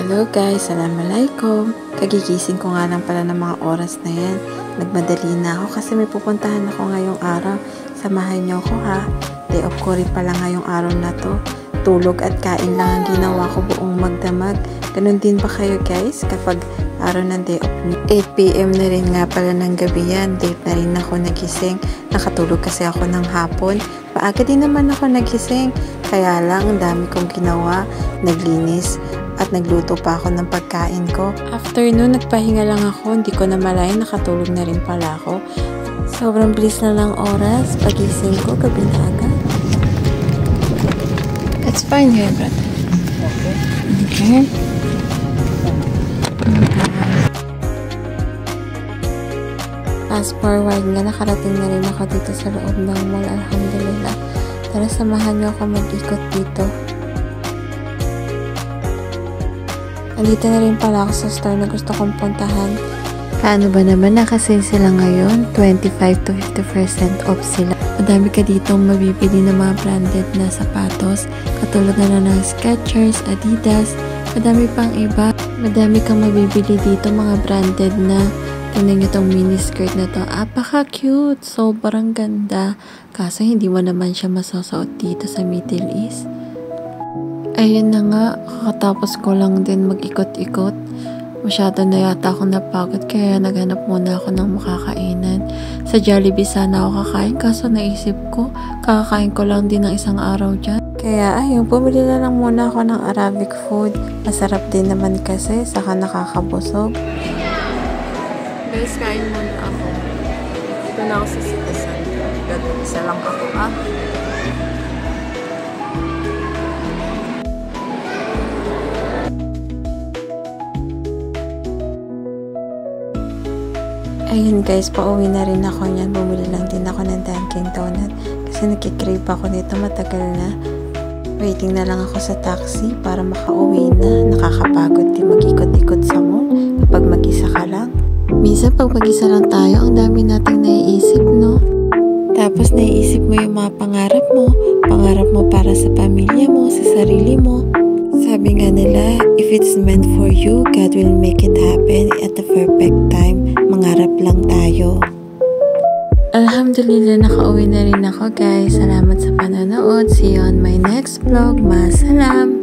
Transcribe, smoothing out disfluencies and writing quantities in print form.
Hello guys, Assalamualaikum. Kagigising ko nga lang pala ng mga oras na yan. Nagmadali na ako kasi may pupuntahan ako ngayong araw. Samahan niyo ako ha. Day off ko rin pala ngayong araw na to. Tulog at kain lang ang ginawa ko buong magdamag. Ganun din ba kayo guys kapag araw ng day off niyo? 8 PM na rin nga pala ng gabi yan. Late na rin ako nagising. Nakatulog kasi ako ng hapon. Paaga din naman ako nagising. Kaya lang ang dami kong ginawa. Naglinis at nagluto pa ako ng pagkain ko. After nun, nagpahinga lang ako. Hindi ko na malayan, nakatulog na rin pala ako. Sobrang bilis na lang oras. Pagising ko, gabi na agad. It's fine here, brother. Okay. Fast forward nga, nakarating na rin ako dito sa loob ng mall. Alhamdulillah. Tara, samahan niyo ako mag-ikot dito. Andito na rin pala ako sa store na gusto kong puntahan. Paano ba naman, nakasale sila ngayon? 25 to 50% off sila. Madami ka dito mabibili ng mga branded na sapatos. Katulad na ng Skechers, Adidas, madami pang iba. Madami kang mabibili dito mga branded na. Tingnan nyo tong mini skirt na to. Apaka-cute! Sobrang ganda. Kaso hindi mo naman siya masasuot dito sa Middle East. Ayun na nga, kakatapos ko lang din mag-ikot-ikot. Masyado na yata akong napagod kaya naghanap muna ako ng makakainan. Sa Jollibee sana ako kakain kaso naisip ko, kakakain ko lang din ng isang araw dyan. Kaya ayun, bumili na lang muna ako ng Arabic food. Masarap din naman kasi, saka nakakabusog. Guys, kain muna ako. Dito na ako sa Citizen. Isa lang ako Ayun guys, pauwi na rin ako niyan. Bumili lang din ako ng Dunkin Donut. Kasi nagkikrave ako nito matagal na. Waiting na lang ako sa taxi para makauwi na. Nakakapagod din mag-ikot-ikot sa mall kapag mag-isa ka lang. Minsan pag mag-isa lang tayo, ang dami nating naiisip, no? Tapos naiisip mo yung mga pangarap mo. Pangarap mo para sa pamilya mo, sa sarili mo. Sabi nga nila, if it's meant for you, God will make it happen at the perfect time. Mangarap lang tayo. Alhamdulillah, nakauwi na rin ako guys. Salamat sa panonood. See you on my next vlog. Masalam!